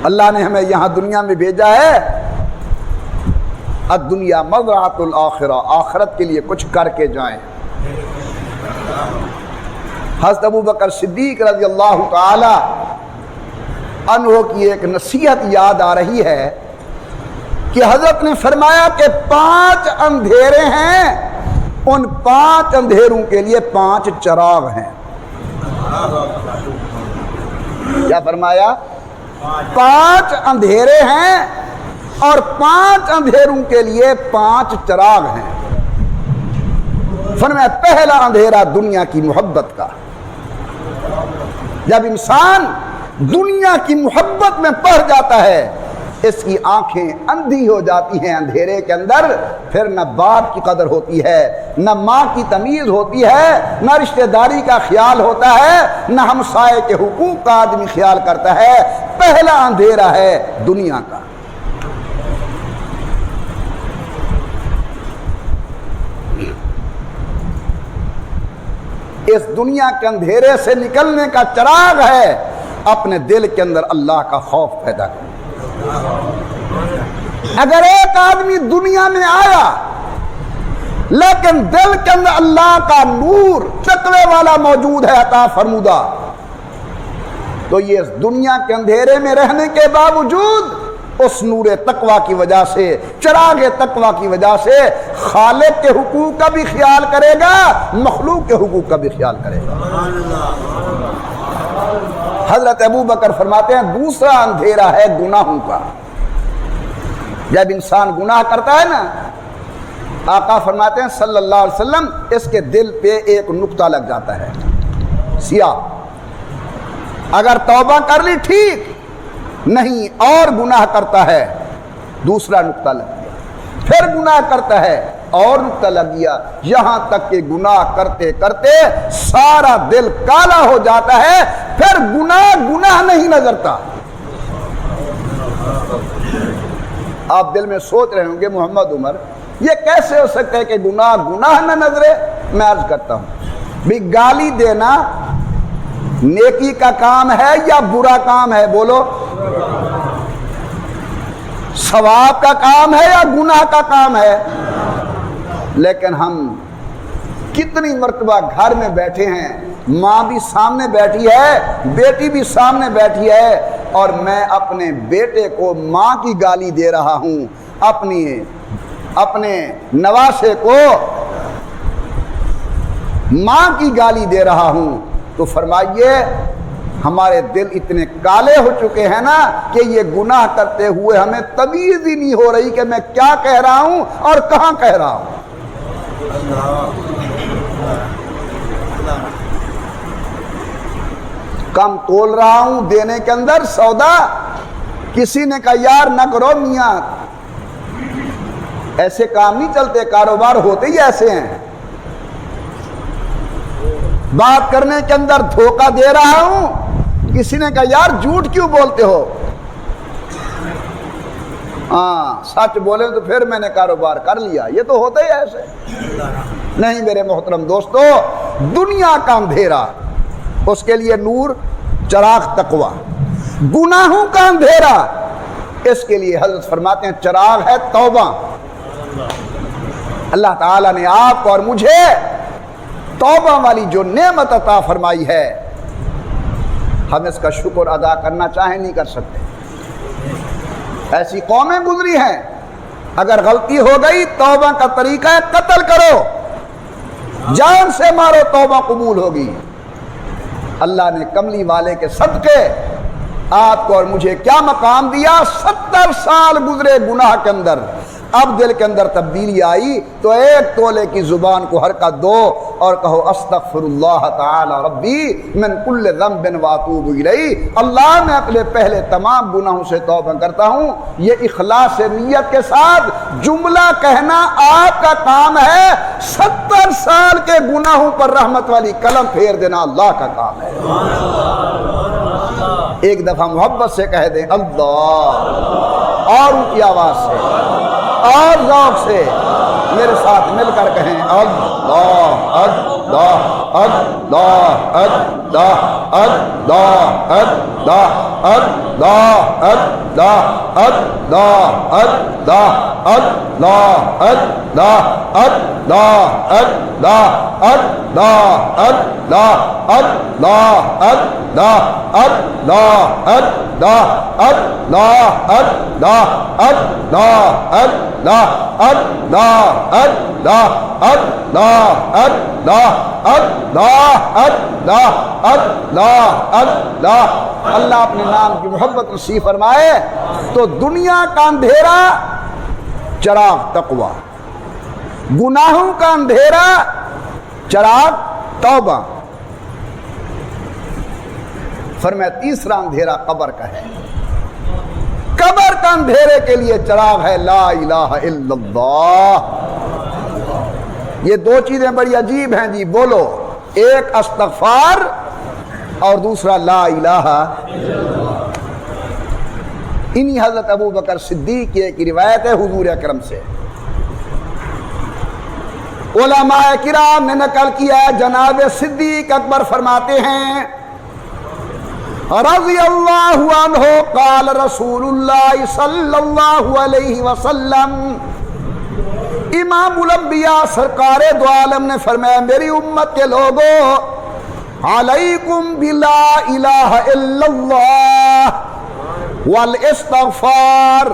اللہ نے ہمیں یہاں دنیا میں بھیجا ہے، الدنیا مزرعۃ الآخرہ، آخرت کے لیے کچھ کر کے جائیں۔ حضرت ابوبکر صدیق رضی اللہ تعالی عنہ کی ایک نصیحت یاد آ رہی ہے کہ حضرت نے فرمایا کہ 5 اندھیرے ہیں، ان 5 اندھیروں کے لیے 5 چراغ ہیں۔ کیا فرمایا؟ 5 اندھیرے ہیں اور 5 اندھیروں کے لیے 5 چراغ ہیں۔ فرمایا پہلا اندھیرا دنیا کی محبت کا، جب انسان دنیا کی محبت میں پڑ جاتا ہے اس کی آنکھیں اندھی ہو جاتی ہیں اندھیرے کے اندر، پھر نہ باپ کی قدر ہوتی ہے، نہ ماں کی تمیز ہوتی ہے، نہ رشتہ داری کا خیال ہوتا ہے، نہ ہمسائے کے حقوق کا آدمی خیال کرتا ہے۔ پہلا اندھیرا ہے دنیا کا۔ اس دنیا کے اندھیرے سے نکلنے کا چراغ ہے اپنے دل کے اندر اللہ کا خوف پیدا کرنا۔ اگر ایک آدمی دنیا میں آیا لیکن دل کے اندر اللہ کا نور تقوی والا موجود ہے عطا فرمودہ، تو یہ اس دنیا کے اندھیرے میں رہنے کے باوجود اس نور تقوی کی وجہ سے، چراغ تقوی کی وجہ سے خالق کے حقوق کا بھی خیال کرے گا، مخلوق کے حقوق کا بھی خیال کرے گا۔ حضرت ابوبکر فرماتے ہیں دوسرا اندھیرا ہے گناہوں کا۔ جب انسان گناہ کرتا ہے نا، آقا فرماتے ہیں صلی اللہ علیہ وسلم اس کے دل پہ ایک نقطہ لگ جاتا ہے سیاہ۔ اگر توبہ کر لی ٹھیک، نہیں اور گناہ کرتا ہے دوسرا نقطہ لگ گیا، پھر گناہ کرتا ہے اور نقطہ لگ گیا، یہاں تک کہ گناہ کرتے کرتے سارا دل کالا ہو جاتا ہے، پھر گناہ نہیں نظرتا۔ آپ دل میں سوچ رہے ہوں گے محمد عمر یہ کیسے ہو سکتا ہے کہ گناہ نہ نظرے؟ میں عرض کرتا ہوں بھی گالی دینا نیکی کا کام ہے یا برا کام ہے؟ بولو، ثواب کا کام ہے یا گناہ کا کام ہے؟ لیکن ہم کتنی مرتبہ گھر میں بیٹھے ہیں، ماں بھی سامنے بیٹھی ہے، بیٹی بھی سامنے بیٹھی ہے، اور میں اپنے بیٹے کو ماں کی گالی دے رہا ہوں، اپنے نواسے کو ماں کی گالی دے رہا ہوں، تو فرمائیے ہمارے دل اتنے کالے ہو چکے ہیں نا کہ یہ گناہ کرتے ہوئے ہمیں تمیز ہی نہیں ہو رہی کہ میں کیا کہہ رہا ہوں اور کہاں کہہ رہا ہوں۔ کم تول رہا ہوں دینے کے اندر سودا، کسی نے کہا یار نہ کرو میاں، ایسے کام نہیں چلتے، کاروبار ہوتے ہی ایسے ہیں۔ بات کرنے کے اندر دھوکہ دے رہا ہوں، کسی نے کہا یار جھوٹ کیوں بولتے ہو؟ ہاں سچ بولے تو پھر میں نے کاروبار کر لیا، یہ تو ہوتا ہی ایسے نہیں۔ میرے محترم دوستو، دنیا کا اندھیرا، اس کے لیے نور چراغ تقوی، گناہوں کا اندھیرا، اس کے لیے حضرت فرماتے ہیں چراغ ہے توبہ۔ اللہ تعالیٰ نے آپ کو اور مجھے توبہ والی جو نعمت عطا فرمائی ہے، ہم اس کا شکر ادا کرنا چاہیں نہیں کر سکتے۔ ایسی قومیں گزری ہیں، اگر غلطی ہو گئی توبہ کا طریقہ ہے قتل کرو، جان سے مارو، توبہ قبول ہوگی۔ اللہ نے کملی والے کے صدقے آپ کو اور مجھے کیا مقام دیا؟ 70 سال گزرے گناہ کے اندر، اب دل کے اندر تبدیلی آئی تو 1 تولے کی زبان کو حرکت دو اور کہو استغفر اللہ تعالی ربی من کل ذنب واتوب الیہ، اللہ میں اپنے پہلے تمام گناہوں سے توبہ کرتا ہوں۔ یہ اخلاص نیت کے ساتھ جملہ کہنا آپ کا کام ہے، 70 سال کے گناہوں پر رحمت والی قلم پھیر دینا اللہ کا کام ہے۔ ایک دفعہ محبت سے کہہ دیں اللہ، اور اونچی آواز سے اور ذوق سے میرے ساتھ مل کر کہیں اللہ اللہ اللہ اللہ اللہ اپنے نام کی محبت نصیب فرمائے تو دنیا کا اندھیرا چراغ تقویٰ، گناہوں کا اندھیرا چراغ توبہ، فرمایا تیسرا اندھیرا قبر کا ہے، قبر کا اندھیرے کے لیے چراغ ہے لا الہ الا اللہ۔ یہ دو چیزیں بڑی عجیب ہیں جی، بولو، ایک استغفار اور دوسرا لا الہ۔ انہی حضرت ابو بکر صدیق کی ایک روایت ہے حضور اکرم سے، علماء کرام نے نقل کیا ہے، جناب صدیق اکبر فرماتے ہیں رضی اللہ عنہ قال رسول اللہ صلی اللہ علیہ وسلم، امام الانبیاء سرکار دو عالم نے فرمایا میری امت کے لوگوں علیکم بلا الہ الا اللہ والاستغفار،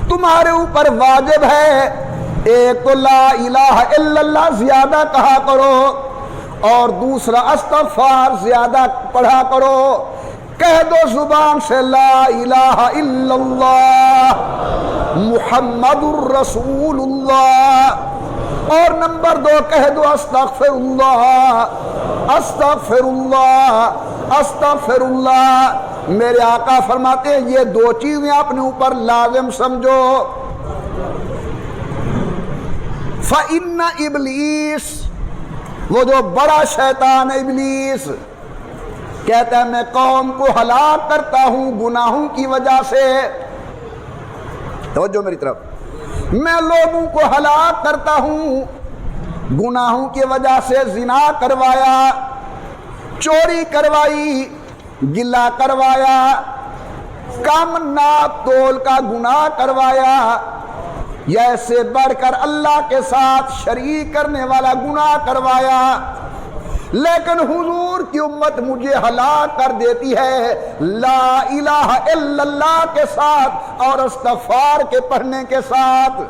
تمہارے اوپر واجب ہے ایک تو لا الہ الا اللہ زیادہ کہا کرو اور دوسرا استغفار زیادہ پڑھا کرو، کہہ دو زبان سے لا الہ الا اللہ محمد الرسول اللہ، اور نمبر 2 کہہ دو استغفر اللہ استغفر اللہ استغفر اللہ۔ میرے آقا فرماتے ہیں یہ دو چیزیں اپنے اوپر لازم سمجھو۔ فَإِنَّ إِبْلِيسَ، وہ جو بڑا شیطان ابلیس کہتا ہے میں قوم کو ہلاک کرتا ہوں گناہوں کی وجہ سے، توجہ میری طرف، میں لوگوں کو ہلاک کرتا ہوں گناہوں کی وجہ سے، زنا کروایا، چوری کروائی، گلہ کروایا، کم ناپ تول کا گناہ کروایا، یا ایسے بڑھ کر اللہ کے ساتھ شریک کرنے والا گناہ کروایا، لیکن حضور کی امت مجھے ہلاک کر دیتی ہے لا الہ الا اللہ کے ساتھ اور استغفار کے پڑھنے کے ساتھ،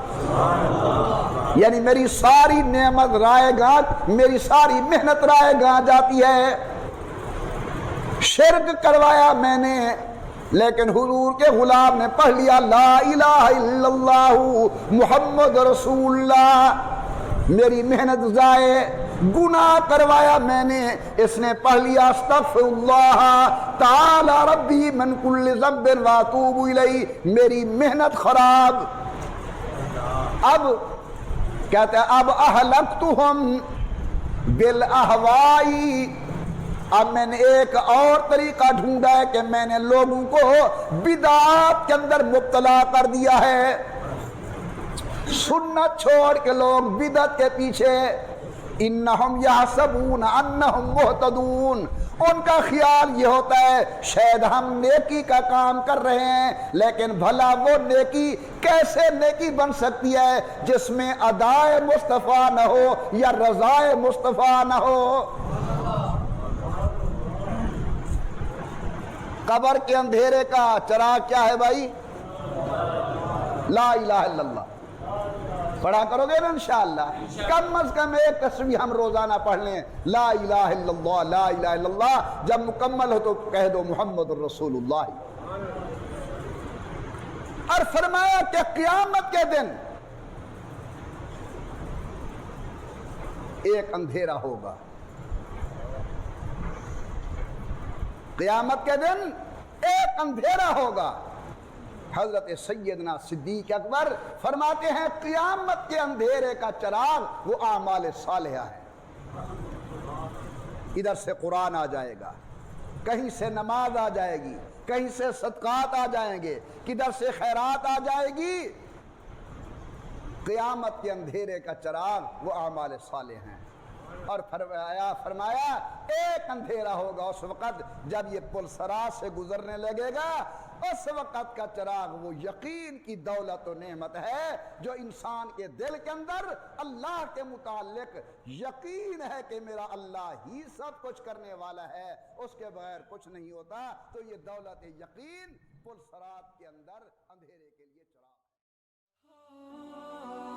یعنی میری ساری نعمت رائے گاں، میری ساری محنت رائے گاں جاتی ہے۔ شرک کروایا میں نے، لیکن حضور کے غلام نے پڑھ لیا لا الہ الا اللہ محمد رسول اللہ، میری محنت ضائع۔ گناہ کروایا میں نے، اس نے پڑھ لیا استغفر اللہ تعالی ربی من کل ذنب واتوب الیہ، میری محنت خراب۔ اب کہتے ہیں اب اہلکتہم بالاہوائی، اب میں نے ایک اور طریقہ ڈھونڈا ہے کہ میں نے لوگوں کو بدعات کے اندر مبتلا کر دیا ہے، سنت چھوڑ کے لوگ بدعت کے پیچھے، انہم یحسبون انہم مہتدون، ان کا خیال یہ ہوتا ہے شاید ہم نیکی کا کام کر رہے ہیں، لیکن بھلا وہ نیکی کیسے نیکی بن سکتی ہے جس میں ادائے مصطفیٰ نہ ہو یا رضائے مصطفیٰ نہ ہو۔ قبر کے اندھیرے کا چراغ کیا ہے بھائی؟ لا الہ الا اللہ۔ پڑھا کرو گے نا انشاءاللہ، کم از کم ایک تسبیح ہم روزانہ پڑھ لیں، لا الہ الا اللہ لا الہ الا اللہ، جب مکمل ہو تو کہہ دو محمد الرسول اللہ۔ اور فرمایا کہ قیامت کے دن ایک اندھیرا ہوگا، قیامت کے دن ایک اندھیرا ہوگا۔ حضرت سیدنا صدیق اکبر فرماتے ہیں قیامت کے اندھیرے کا چراغ وہ اعمال صالحہ ہے، ادھر سے قرآن آ جائے گا، کہیں سے نماز آ جائے گی، کہیں سے صدقات آ جائیں گے، کدھر سے خیرات آ جائے گی۔ قیامت کے اندھیرے کا چراغ وہ اعمال صالح ہیں۔ اور فرمایا ایک اندھیرا ہوگا اس وقت جب یہ پل صراط سے گزرنے لگے گا، اس وقت کا چراغ وہ یقین کی دولت و نعمت ہے جو انسان کے دل کے اندر اللہ کے متعلق یقین ہے کہ میرا اللہ ہی سب کچھ کرنے والا ہے، اس کے بغیر کچھ نہیں ہوتا۔ تو یہ دولت یقین پل صراط کے اندر اندھیرے کے لیے چراغ ہے۔